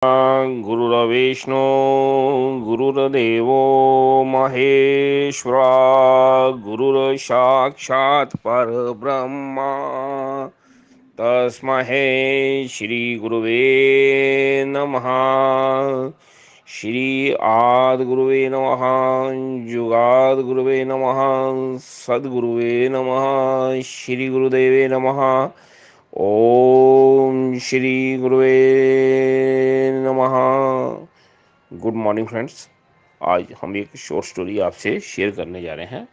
गुरुर्विष्णु गुरुर्देवो महेश्वरा गुरुर्साक्षात् परब्रह्मा तस्मै श्री गुरुवे नमः। श्री आदिगुरुवे नमः। जुगाद गुरुवे नमः। सद्गुरुवे नमः। श्री गुरुदेवे नमः। ओम श्री गुरुवे नमः। Good morning friends. आज हम एक शॉर्ट स्टोरी आपसे शेयर करने जा रहे हैं।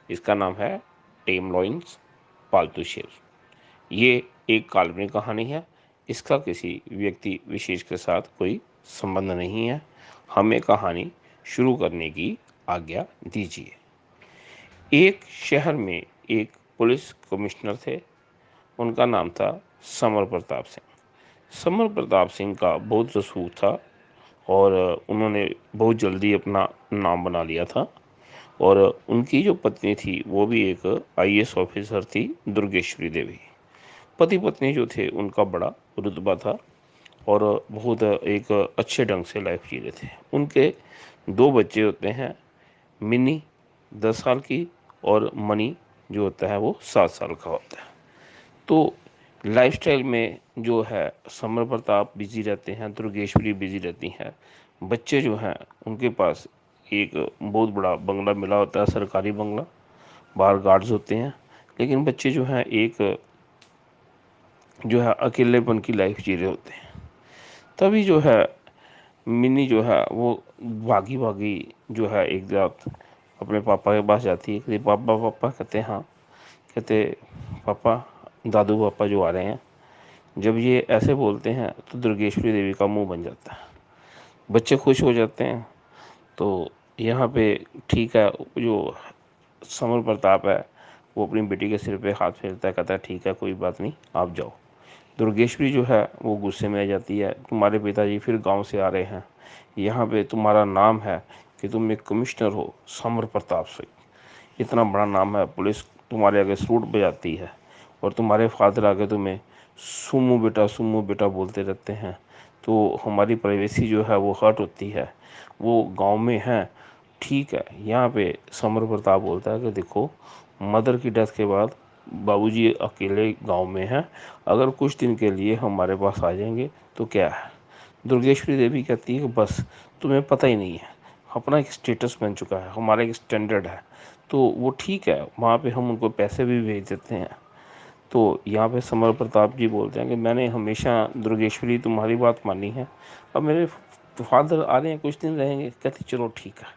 इसका नाम है टेम लॉइंस, पालतू शेर। ये एक काल्पनिक कहानी है। इसका किसी व्यक्ति विशेष के साथ कोई संबंध नहीं है। हमें कहानी शुरू करने की आज्ञा दीजिए। एक शहर में एक पुलिस कमिश्नर थे। उनका नाम था समर प्रताप सिंह। समर प्रताप सिंह का बहुत रसूख था और उन्होंने बहुत जल्दी अपना नाम बना लिया था। और उनकी जो पत्नी थी वो भी एक आईएएस ऑफिसर थी, दुर्गेश्वरी देवी। पति पत्नी जो थे उनका बड़ा रुतबा था और बहुत एक अच्छे ढंग से लाइफ जी रहे थे। उनके दो बच्चे होते हैं, मिनी 10 साल की और मनी जो होता है वो 7 साल का होता है। तो लाइफस्टाइल में जो है समर प्रताप बिजी रहते हैं, दुर्गेश्वरी बिजी रहती हैं। बच्चे जो हैं उनके पास एक बहुत बड़ा बंगला मिला होता है, सरकारी बंगला। बाहर गार्ड्स होते हैं, लेकिन बच्चे जो हैं एक जो है अकेलेपन की लाइफ जी रहे होते हैं। तभी जो है मिनी जो है वो भागी भागी जो है एक रात अपने पापा के पास जाती है। कहती पापा पापा, कहते हैं हाँ। कहते पापा, दादू पापा जो आ रहे हैं। जब ये ऐसे बोलते हैं तो दुर्गेश्वरी देवी का मुंह बन जाता है। बच्चे खुश हो जाते हैं। तो यहाँ पे ठीक है, जो समर प्रताप है वो अपनी बेटी के सिर पे हाथ फेरता है, कहता है ठीक है कोई बात नहीं, आप जाओ। दुर्गेश्वरी जो है वो गुस्से में आ जाती है, तुम्हारे पिताजी फिर गांव से आ रहे हैं, यहाँ पे तुम्हारा नाम है कि तुम एक कमिश्नर हो, समर प्रताप सिंह। इतना बड़ा नाम है, पुलिस तुम्हारे आगे सलूट बजाती है और तुम्हारे फादर आगे तुम्हें सुमो बेटा बोलते रहते हैं। तो हमारी प्राइवेसी जो है वो हर्ट होती है। वो गांव में है, ठीक है। यहाँ पे समर प्रताप बोलता है कि देखो, मदर की डेथ के बाद बाबूजी अकेले गांव में हैं, अगर कुछ दिन के लिए हमारे पास आ जाएंगे तो क्या है। दुर्गेश्वरी देवी कहती है कि बस तुम्हें पता ही नहीं है, अपना एक स्टेटस बन चुका है, हमारा एक स्टैंडर्ड है। तो वो ठीक है, वहाँ पे हम उनको पैसे भी भेज देते हैं। तो यहाँ पे समर प्रताप जी बोलते हैं कि मैंने हमेशा दुर्गेश्वरी तुम्हारी बात मानी है, अब मेरे फादर आ रहे हैं, कुछ दिन रहेंगे। कहती चलो ठीक है,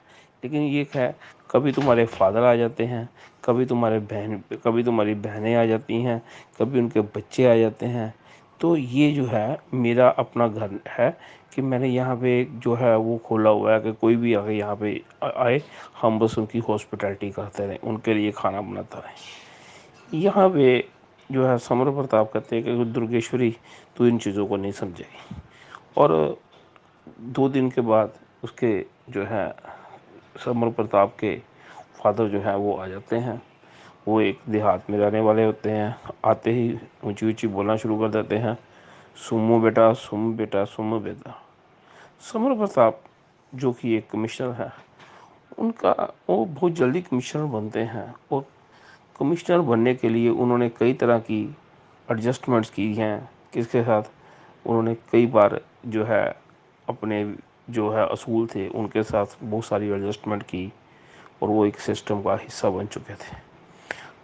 लेकिन ये है कभी तुम्हारे फादर आ जाते हैं, कभी तुम्हारी बहनें आ जाती हैं, कभी उनके बच्चे आ जाते हैं। तो ये जो है मेरा अपना घर है कि मैंने यहाँ पे जो है वो खोला हुआ है कि कोई भी अगर यहाँ पे आए, हम बस उनकी हॉस्पिटैलिटी करते रहें, उनके लिए खाना बनाता रहें। यहाँ पे जो है समर प्रताप कहते हैं कि दुर्गेश्वरी तू इन चीज़ों को नहीं समझेगी। और 2 दिन के बाद उसके जो है समर प्रताप के फादर जो है वो आ जाते हैं। वो एक देहात में रहने वाले होते हैं। आते ही ऊंची ऊंची बोलना शुरू कर देते हैं, सुमो बेटा सुम बेटा सुम बेटा। समर प्रताप जो कि एक कमिश्नर है, उनका वो बहुत जल्दी कमिश्नर बनते हैं। और कमिश्नर बनने के लिए उन्होंने कई तरह की एडजस्टमेंट्स की हैं। किसके साथ? उन्होंने कई बार जो है अपने जो है असूल थे उनके साथ बहुत सारी एडजस्टमेंट की और वो एक सिस्टम का हिस्सा बन चुके थे।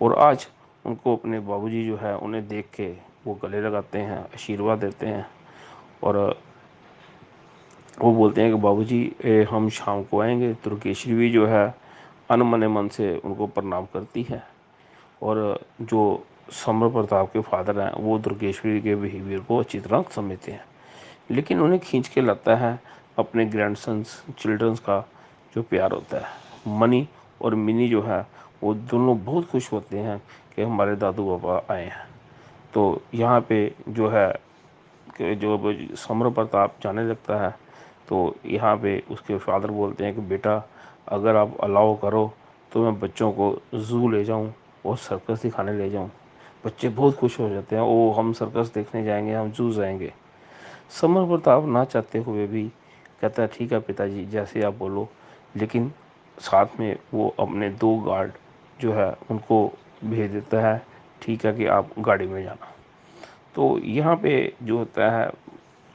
और आज उनको अपने बाबूजी जो है उन्हें देख के वो गले लगाते हैं, आशीर्वाद देते हैं। और वो बोलते हैं कि बाबूजी हम शाम को आएंगे। दुर्गेश्वरी भी जो है अनमने मन से उनको प्रणाम करती है। और जो समर प्रताप के फादर हैं वो दुर्गेश्वरी के बिहेवियर को अच्छी तरह समझते हैं, लेकिन उन्हें खींच के लाता है अपने ग्रैंडसन्स चिल्ड्रंस का जो प्यार होता है। मनी और मिनी जो है वो दोनों बहुत खुश होते हैं कि हमारे दादू बाबा आए हैं। तो यहाँ पे जो है कि जो समर प्रताप जाने लगता है तो यहाँ पे उसके फादर बोलते हैं कि बेटा, अगर आप अलाउ करो तो मैं बच्चों को ज़ू ले जाऊँ और सर्कस दिखाने ले जाऊँ। बच्चे बहुत खुश हो जाते हैं, ओ हम सर्कस देखने जाएंगे, हम ज़ू जाएंगे। समर प्रताप ना चाहते हुए भी कहता है ठीक है पिताजी जैसे आप बोलो, लेकिन साथ में वो अपने 2 गार्ड जो है उनको भेज देता है, ठीक है कि आप गाड़ी में जाना। तो यहाँ पे जो होता है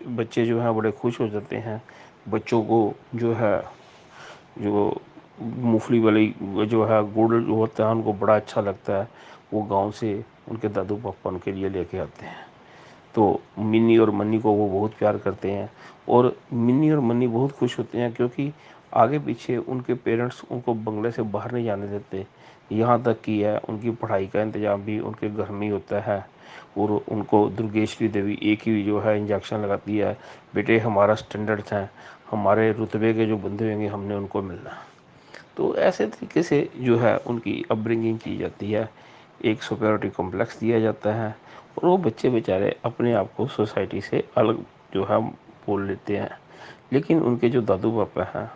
बच्चे जो हैं बड़े खुश हो जाते हैं। बच्चों को जो है जो मूंगफली वाली जो है गुड़ जो होता है उनको बड़ा अच्छा लगता है। वो गांव से उनके दादू पापा उनके लिए लेके आते हैं। तो मिन्नी और मन्नी को वो बहुत प्यार करते हैं और मिन्नी और मन्नी बहुत खुश होते हैं, क्योंकि आगे पीछे उनके पेरेंट्स उनको बंगले से बाहर नहीं जाने देते। यहाँ तक कि है उनकी पढ़ाई का इंतज़ाम भी उनके घर में ही होता है। और उनको दुर्गेश्वरी देवी एक ही जो है इंजेक्शन लगाती है, बेटे हमारा स्टैंडर्ड्स हैं, हमारे रुतबे के जो बंदे होंगे हमने उनको मिलना है। तो ऐसे तरीके से जो है उनकी अपब्रिंगिंग की जाती है, एक सुपेरियरिटी कॉम्प्लेक्स दिया जाता है और वो बच्चे बेचारे अपने आप को सोसाइटी से अलग जो है बोल लेते हैं। लेकिन उनके जो दादू पापा हैं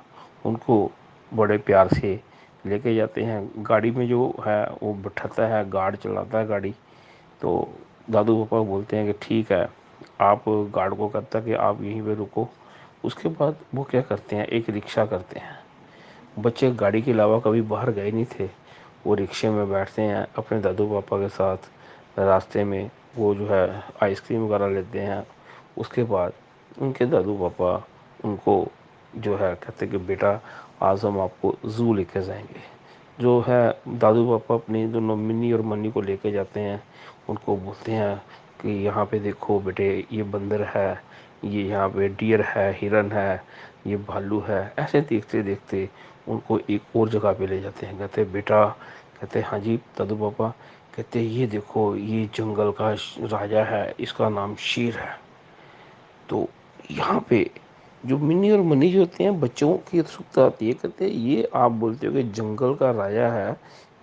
उनको बड़े प्यार से लेके जाते हैं। गाड़ी में जो है वो बिठाता है, गार्ड चलाता है गाड़ी। तो दादू पापा बोलते हैं कि ठीक है, आप गार्ड को कहता है कि आप यहीं पे रुको। उसके बाद वो क्या करते हैं, एक रिक्शा करते हैं। बच्चे गाड़ी के अलावा कभी बाहर गए नहीं थे। वो रिक्शे में बैठते हैं अपने दादू पापा के साथ। रास्ते में वो जो है आइसक्रीम वगैरह लेते हैं। उसके बाद उनके दादू पापा उनको जो है कहते कि बेटा आज हम आपको ज़ू लेके जाएंगे। जो है दादू पापा अपनी दोनों मिन्नी और मन्नी को लेके जाते हैं। उनको बोलते हैं कि यहाँ पे देखो बेटे ये बंदर है, ये यहाँ पे डियर है, हिरन है, ये भालू है। ऐसे देखते देखते उनको एक और जगह पे ले जाते हैं। कहते बेटा, कहते हाँ जी दादू पापा, कहते ये देखो ये जंगल का राजा है, इसका नाम शेर है। तो यहाँ पे जो मिन्नी और मनी जो होते हैं बच्चों की उत्सुकता आती है, कहते हैं ये आप बोलते हो कि जंगल का राजा है,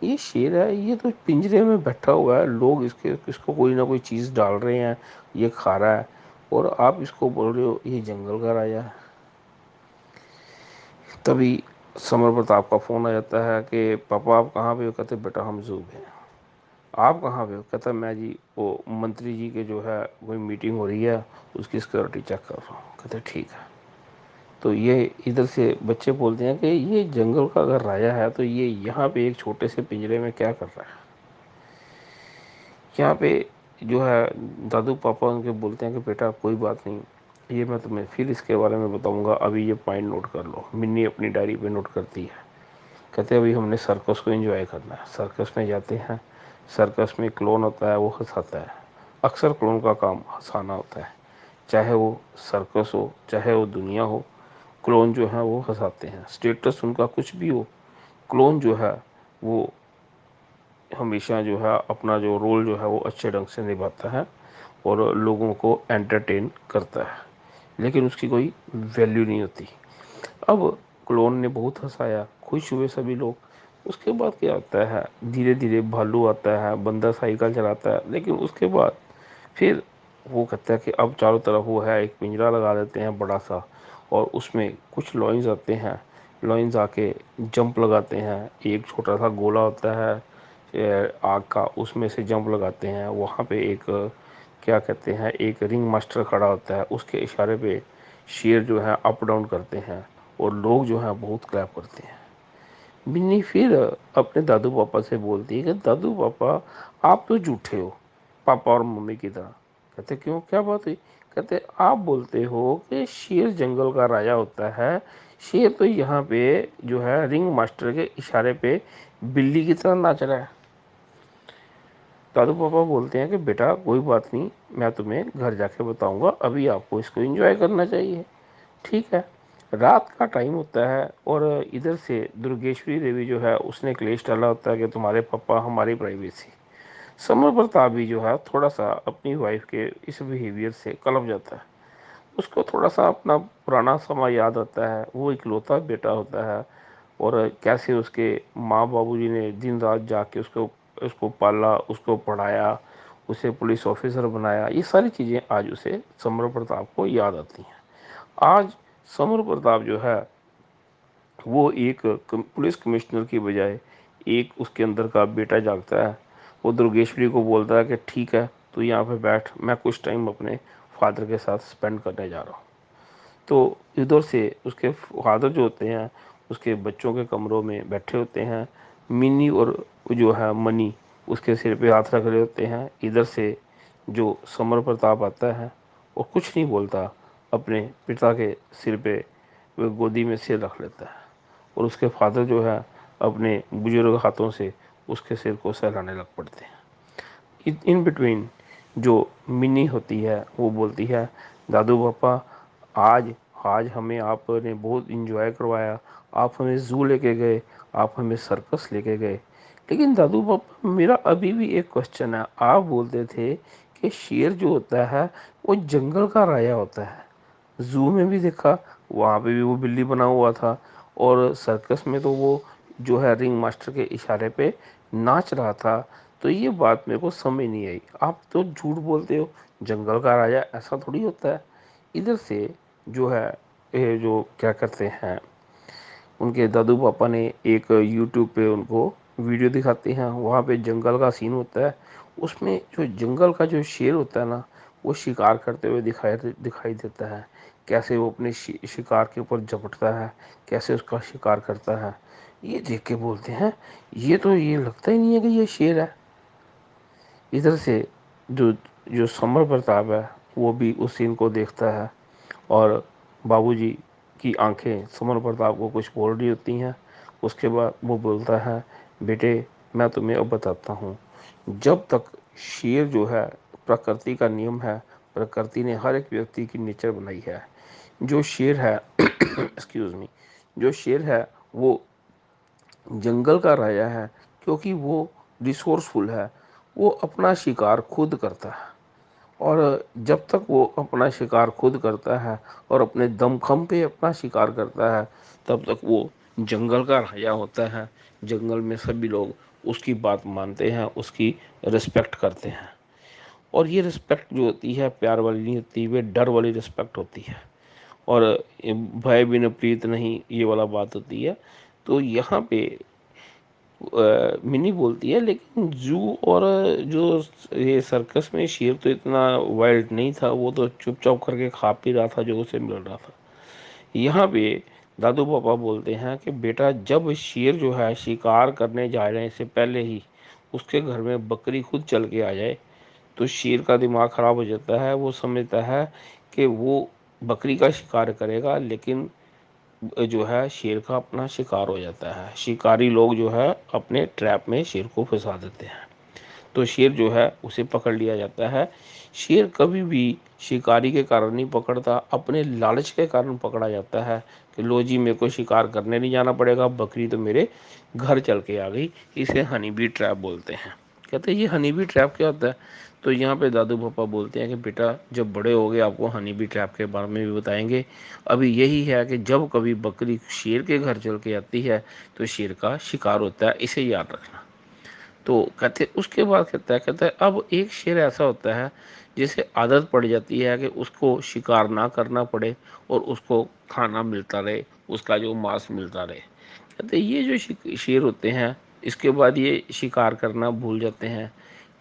ये शेर है, ये तो पिंजरे में बैठा हुआ है, लोग इसके इसको कोई ना कोई चीज़ डाल रहे हैं, ये खा रहा है, और आप इसको बोल रहे हो ये जंगल का राजा है। तभी समर प्रताप का फ़ोन आ जाता है कि पापा आप कहाँ पे हो? कहते बेटा हम जू में हैं। आप कहाँ पे हो? कहता मैं जी वो मंत्री जी के जो है कोई मीटिंग हो रही है, उसकी सिक्योरिटी चेक कर रहा हूँ। कहते ठीक है। तो ये इधर से बच्चे बोलते हैं कि ये जंगल का अगर राजा है तो ये यहाँ पे एक छोटे से पिंजरे में क्या कर रहा है। यहाँ पे जो है दादू पापा उनके बोलते हैं कि बेटा कोई बात नहीं, ये मैं तुम्हें फिर इसके बारे में बताऊंगा, अभी ये पॉइंट नोट कर लो। मिन्नी अपनी डायरी पे नोट करती है। कहते हैं अभी हमने सर्कस को एंजॉय करना है। सर्कस में जाते हैं। सर्कस में क्लोन होता है, वो हंसाता है। अक्सर क्लोन का काम हंसाना होता है, चाहे वो सर्कस हो चाहे वो दुनिया हो। क्लोन जो है वो हंसाते हैं, स्टेटस उनका कुछ भी हो। क्लोन जो है वो हमेशा जो है अपना जो रोल जो है वो अच्छे ढंग से निभाता है और लोगों को एंटरटेन करता है, लेकिन उसकी कोई वैल्यू नहीं होती। अब क्लोन ने बहुत हंसाया, खुश हुए सभी लोग। उसके बाद क्या होता है, धीरे धीरे भालू आता है, बंदा साइकिल चलाता है, लेकिन उसके बाद फिर वो कहता है कि अब चारों तरफ वो है एक पिंजरा लगा देते हैं बड़ा सा, और उसमें कुछ लॉइंस आते हैं। लॉइंस आके जंप लगाते हैं, एक छोटा सा गोला होता है आग का, उसमें से जंप लगाते हैं। वहाँ पे एक क्या कहते हैं, एक रिंग मास्टर खड़ा होता है, उसके इशारे पे शेर जो है अप डाउन करते हैं और लोग जो हैं बहुत क्लैप करते हैं। बिन्नी फिर अपने दादू पापा से बोलती है कि दादू पापा आप तो झूठे हो, पापा और मम्मी की तरह। कहते क्यों, क्या बात हुई? कहते आप बोलते हो कि शेर जंगल का राजा होता है, शेर तो यहाँ पे जो है रिंग मास्टर के इशारे पे बिल्ली की तरह नाच रहा है। दादू पापा बोलते हैं कि बेटा कोई बात नहीं, मैं तुम्हें घर जाके बताऊंगा, अभी आपको इसको एंजॉय करना चाहिए। ठीक है। रात का टाइम होता है और इधर से दुर्गेश्वरी देवी जो है उसने क्लेश डाला होता है कि तुम्हारे पापा हमारी प्राइवेसी। समर प्रताप भी जो है थोड़ा सा अपनी वाइफ के इस बिहेवियर से कलप जाता है। उसको थोड़ा सा अपना पुराना समय याद आता है, वो इकलौता बेटा होता है और कैसे उसके माँ बाबूजी ने दिन रात जाके उसको उसको पाला, उसको पढ़ाया, उसे पुलिस ऑफिसर बनाया। ये सारी चीज़ें आज उसे समर प्रताप को याद आती हैं। आज समर प्रताप जो है वो एक पुलिस कमिश्नर की बजाय एक उसके अंदर का बेटा जागता है। वो दुर्गेश्वरी को बोलता है कि ठीक है तू यहाँ पे बैठ, मैं कुछ टाइम अपने फादर के साथ स्पेंड करने जा रहा हूँ। तो इधर से उसके फादर जो होते हैं उसके बच्चों के कमरों में बैठे होते हैं। मिनी और जो है मनी उसके सिर पे हाथ रख रहे होते हैं। इधर से जो समर प्रताप आता है और कुछ नहीं बोलता, अपने पिता के सिर पे वो गोदी में सिर रख लेता है और उसके फादर जो है अपने बुजुर्ग हाथों से उसके सिर को सहलाने लग पड़ते हैं। इन बिटवीन जो मिनी होती है वो बोलती है, दादू पापा आज आज हमें आपने बहुत इंजॉय करवाया, आप हमें ज़ू लेके गए, आप हमें सर्कस लेके गए, लेकिन दादू पापा मेरा अभी भी एक क्वेश्चन है। आप बोलते थे कि शेर जो होता है वो जंगल का राजा होता है, ज़ू में भी देखा वहाँ पे भी वो बिल्ली बना हुआ था, और सर्कस में तो वो जो है रिंग मास्टर के इशारे पे नाच रहा था। तो ये बात मेरे को समझ नहीं आई, आप तो झूठ बोलते हो, जंगल का राजा ऐसा थोड़ी होता है। इधर से जो है ये जो क्या करते हैं उनके दादू पापा ने एक यूट्यूब पे उनको वीडियो दिखाते हैं, वहाँ पे जंगल का सीन होता है। उसमें जो जंगल का जो शेर होता है ना वो शिकार करते हुए दिखाई दिखाई देता है, कैसे वो अपने शिकार के ऊपर झपटता है, कैसे उसका शिकार करता है। ये देख के बोलते हैं ये तो ये लगता ही नहीं है कि ये शेर है। इधर से जो जो समर प्रताप है वो भी उस सीन को देखता है और बाबूजी की आंखें समर प्रताप को कुछ बोल रही होती हैं। उसके बाद वो बोलता है, बेटे मैं तुम्हें अब बताता हूँ, जब तक शेर जो है प्रकृति का नियम है, प्रकृति ने हर एक व्यक्ति की नेचर बनाई है। जो शेर है एक्सक्यूज मी, जो शेर है वो जंगल का राजा है, क्योंकि वो रिसोर्सफुल है, वो अपना शिकार खुद करता है। और जब तक वो अपना शिकार खुद करता है और अपने दमखम पे अपना शिकार करता है तब तक वो जंगल का राजा होता है। जंगल में सभी लोग उसकी बात मानते हैं, उसकी रिस्पेक्ट करते हैं। और ये रिस्पेक्ट जो होती है प्यार वाली नहीं होती, वे डर वाली रिस्पेक्ट होती है। और भय बिन प्रीत नहीं, ये वाला बात होती है। तो यहाँ पे मिनी बोलती है, लेकिन जू और जो ये सर्कस में शेर तो इतना वाइल्ड नहीं था, वो तो चुपचाप करके खा पी रहा था जो उसे मिल रहा था। यहाँ पे दादू पापा बोलते हैं कि बेटा जब शेर जो है शिकार करने जा रहे से पहले ही उसके घर में बकरी खुद चल के आ जाए तो शेर का दिमाग खराब हो जाता है। वो समझता है कि वो बकरी का शिकार करेगा, लेकिन जो है शेर का अपना शिकार हो जाता है। शिकारी लोग जो है अपने ट्रैप में शेर को फंसा देते हैं, तो शेर जो है उसे पकड़ लिया जाता है। शेर कभी भी शिकारी के कारण नहीं पकड़ता, अपने लालच के कारण पकड़ा जाता है कि लो जी मेरे को शिकार करने नहीं जाना पड़ेगा, बकरी तो मेरे घर चल के आ गई। इसे हनी बी ट्रैप बोलते हैं। कहते हैं ये हनी बी ट्रैप क्या होता है? तो यहाँ पे दादू पापा बोलते हैं कि बेटा जब बड़े हो गए आपको हनी बी ट्रैप के बारे में भी बताएंगे। अभी यही है कि जब कभी बकरी शेर के घर चल के आती है तो शेर का शिकार होता है, इसे याद रखना। तो कहते उसके बाद कहता है अब एक शेर ऐसा होता है जिसे आदत पड़ जाती है कि उसको शिकार ना करना पड़े और उसको खाना मिलता रहे, उसका जो मांस मिलता रहे। कहते ये जो शेर होते हैं इसके बाद ये शिकार करना भूल जाते हैं।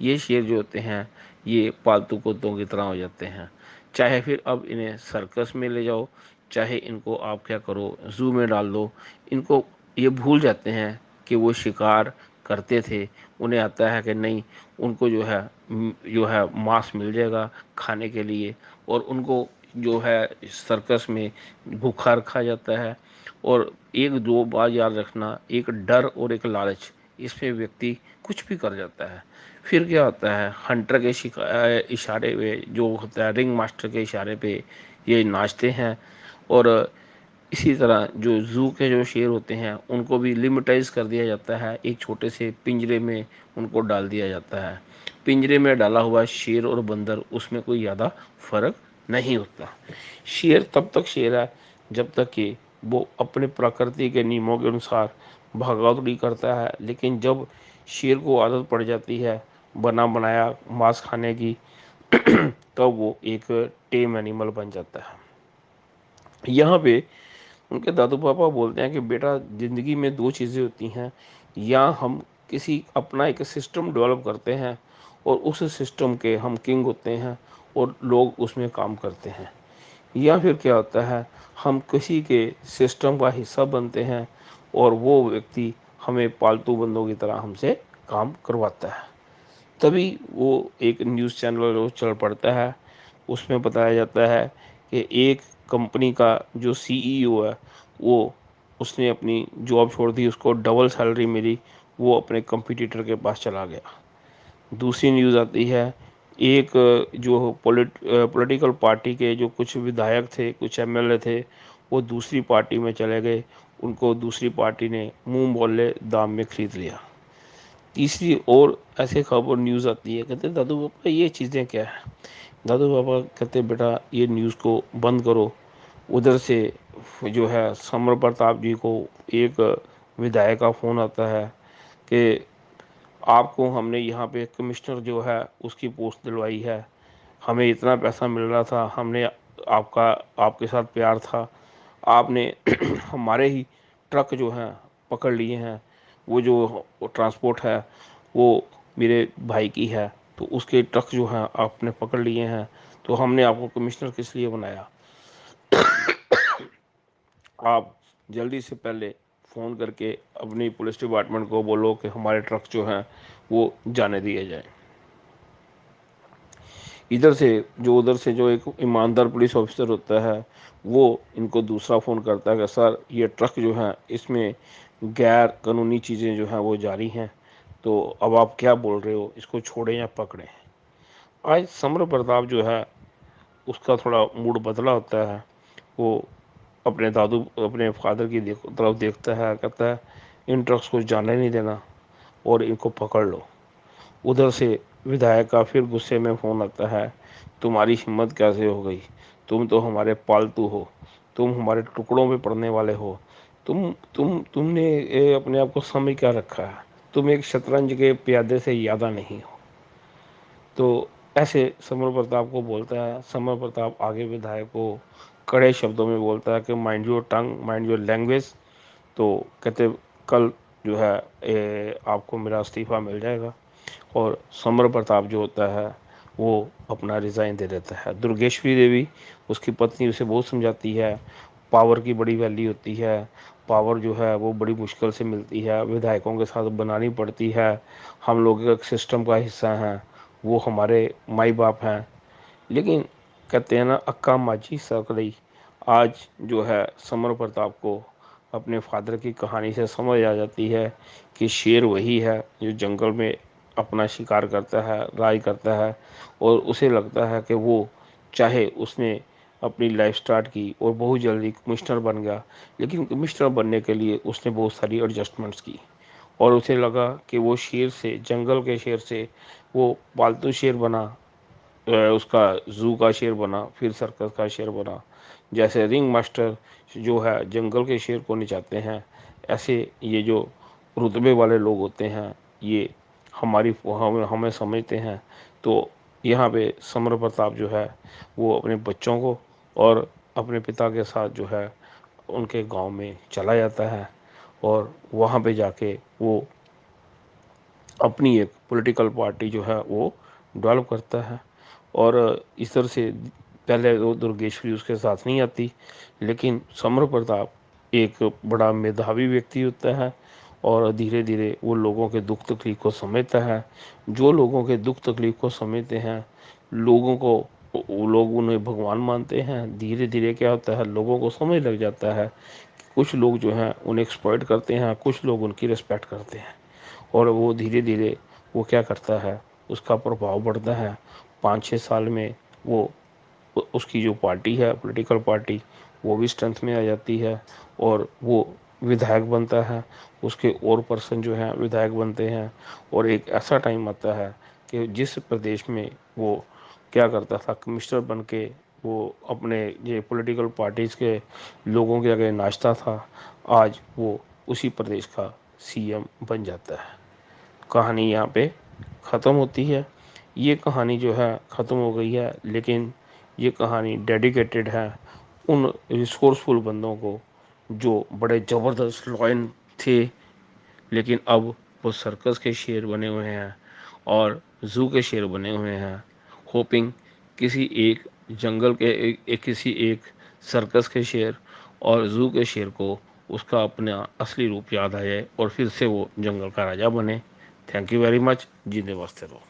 ये शेर जो होते हैं ये पालतू कुत्तों की तरह हो जाते हैं। चाहे फिर अब इन्हें सर्कस में ले जाओ, चाहे इनको आप क्या करो जू में डाल दो, इनको ये भूल जाते हैं कि वो शिकार करते थे। उन्हें आता है कि नहीं, उनको जो है मांस मिल जाएगा खाने के लिए, और उनको जो है सर्कस में भूखा रखा जाता है। और एक दो बात याद रखना, एक डर और एक लालच, इसमें व्यक्ति कुछ भी कर जाता है। फिर क्या होता है, हंटर के इशारे पे जो होता है रिंग मास्टर के इशारे पे ये नाचते हैं। और इसी तरह जो ज़ू के जो शेर होते हैं उनको भी लिमिटाइज कर दिया जाता है, एक छोटे से पिंजरे में उनको डाल दिया जाता है। पिंजरे में डाला हुआ शेर और बंदर उसमें कोई ज़्यादा फर्क नहीं होता। शेर तब तक शेर है जब तक कि वो अपने प्रकृति के नियमों के अनुसार भागा-दौड़ी करता है, लेकिन जब शेर को आदत पड़ जाती है बना बनाया मांस खाने की तब वो एक टेम एनिमल बन जाता है। यहाँ पे उनके दादू पापा बोलते हैं कि बेटा ज़िंदगी में दो चीज़ें होती हैं, या हम किसी अपना एक सिस्टम डेवलप करते हैं और उस सिस्टम के हम किंग होते हैं, और लोग उसमें काम करते हैं। या फिर क्या होता है, हम किसी के सिस्टम का हिस्सा बनते हैं और वो व्यक्ति हमें पालतू बंदों की तरह हमसे काम करवाता है। तभी वो एक न्यूज़ चैनल जो चल पड़ता है, उसमें बताया जाता है कि एक कंपनी का जो सीईओ है, वो उसने अपनी जॉब छोड़ दी, उसको डबल सैलरी मिली, वो अपने कंपटीटर के पास चला गया। दूसरी न्यूज़ आती है, एक जो पॉलिटिकल पार्टी के जो कुछ विधायक थे, कुछ एमएलए थे, वो दूसरी पार्टी में चले गए, उनको दूसरी पार्टी ने मुंह बोले दाम में खरीद लिया। तीसरी और ऐसे खबर न्यूज़ आती है, कहते दादू पापा ये चीज़ें क्या है। दादू पापा कहते बेटा ये न्यूज़ को बंद करो। उधर से जो है समर प्रताप जी को एक विधायक का फ़ोन आता है कि आपको हमने यहाँ पे कमिश्नर जो है उसकी पोस्ट दिलवाई है, हमें इतना पैसा मिल रहा था, हमने आपका आपके साथ प्यार था, आपने हमारे ही ट्रक जो हैं पकड़ लिए हैं। वो जो ट्रांसपोर्ट है वो मेरे भाई की है, तो उसके ट्रक जो हैं आपने पकड़ लिए हैं, तो हमने आपको कमिश्नर किस लिए बनाया। आप जल्दी से पहले फ़ोन करके अपनी पुलिस डिपार्टमेंट को बोलो कि हमारे ट्रक जो हैं वो जाने दिए जाएं। इधर से उधर से जो एक ईमानदार पुलिस ऑफिसर होता है, वो इनको दूसरा फ़ोन करता है कि सर ये ट्रक जो है इसमें गैर कानूनी चीज़ें जो हैं वो जारी हैं, तो अब आप क्या बोल रहे हो, इसको छोड़ें या पकड़ें। आज समर प्रताप जो है उसका थोड़ा मूड बदला होता है। वो अपने दादू अपने फादर की तरफ देखता है, कहता है इन ट्रक्स को जाने नहीं देना और इनको पकड़ लो। उधर से विधायक का फिर गुस्से में फ़ोन आता है, तुम्हारी हिम्मत कैसे हो गई, तुम तो हमारे पालतू हो, तुम हमारे टुकड़ों में पड़ने वाले हो, तुमने अपने आप को समझ क्या रखा है, तुम एक शतरंज के प्यादे से ज़्यादा नहीं हो। तो ऐसे समर प्रताप को बोलता है। समर प्रताप आगे विधायक को कड़े शब्दों में बोलता है कि mind your tongue, mind your language. तो कहते कल जो है आपको मेरा इस्तीफ़ा मिल जाएगा। और समर प्रताप जो होता है वो अपना रिज़ाइन दे देता है। दुर्गेश्वरी देवी उसकी पत्नी उसे बहुत समझाती है, पावर की बड़ी वैल्यू होती है, पावर जो है वो बड़ी मुश्किल से मिलती है, विधायकों के साथ बनानी पड़ती है, हम लोग एक सिस्टम का हिस्सा हैं, वो हमारे माई बाप हैं। लेकिन कहते हैं ना अक्का माझी सकलई। आज जो है समर प्रताप को अपने फादर की कहानी से समझ आ जाती है कि शेर वही है जो जंगल में अपना शिकार करता है, राज करता है, और उसे लगता है कि वो चाहे उसने अपनी लाइफ स्टार्ट की और बहुत जल्दी कमिश्नर बन गया, लेकिन कमिश्नर बनने के लिए उसने बहुत सारी एडजस्टमेंट्स की और उसे लगा कि वो शेर से, जंगल के शेर से वो पालतू शेर बना, उसका जू का शेर बना, फिर सर्कस का शेर बना। जैसे रिंग मास्टर जो है जंगल के शेर को नचाते हैं, ऐसे ये जो रुतबे वाले लोग होते हैं ये हमें समझते हैं। तो यहाँ पे समर प्रताप जो है वो अपने बच्चों को और अपने पिता के साथ जो है उनके गांव में चला जाता है और वहाँ पे जाके वो अपनी एक पॉलिटिकल पार्टी जो है वो डेवलप करता है। और इस तरह से पहले वो दुर्गेश्वरी उसके साथ नहीं आती, लेकिन समर प्रताप एक बड़ा मेधावी व्यक्ति होता है और धीरे धीरे वो लोगों के दुख तकलीफ को समझता है। जो लोगों के दुख तकलीफ को समझते हैं, लोगों को, वो लोग उन्हें भगवान मानते हैं। धीरे धीरे क्या होता है, लोगों को समझ लग जाता है कि कुछ लोग जो हैं उन्हें एक्सप्लॉइट करते हैं, कुछ लोग उनकी रिस्पेक्ट करते हैं। और वो धीरे धीरे वो क्या करता है, उसका प्रभाव बढ़ता है। 5-6 साल में वो उसकी जो पार्टी है, पॉलिटिकल पार्टी, वो भी स्ट्रेंथ में आ जाती है और वो विधायक बनता है। उसके और पर्सन जो हैं विधायक बनते हैं। और एक ऐसा टाइम आता है कि जिस प्रदेश में वो क्या करता था, कमिश्नर बन के वो अपने ये पॉलिटिकल पार्टीज़ के लोगों के आगे नाचता था, आज वो उसी प्रदेश का सीएम बन जाता है। कहानी यहाँ पे ख़त्म होती है। ये कहानी जो है ख़त्म हो गई है, लेकिन ये कहानी डेडिकेटेड है उन रिसोर्सफुल बंदों को जो बड़े ज़बरदस्त लॉयन थे, लेकिन अब वो सर्कस के शेर बने हुए हैं और ज़ू के शेर बने हुए हैं, होपिंग किसी एक जंगल के किसी एक सर्कस के शेर और ज़ू के शेर को उसका अपना असली रूप याद आ जाए और फिर से वो जंगल का राजा बने। Thank you very much. जिंदे बसते रहो।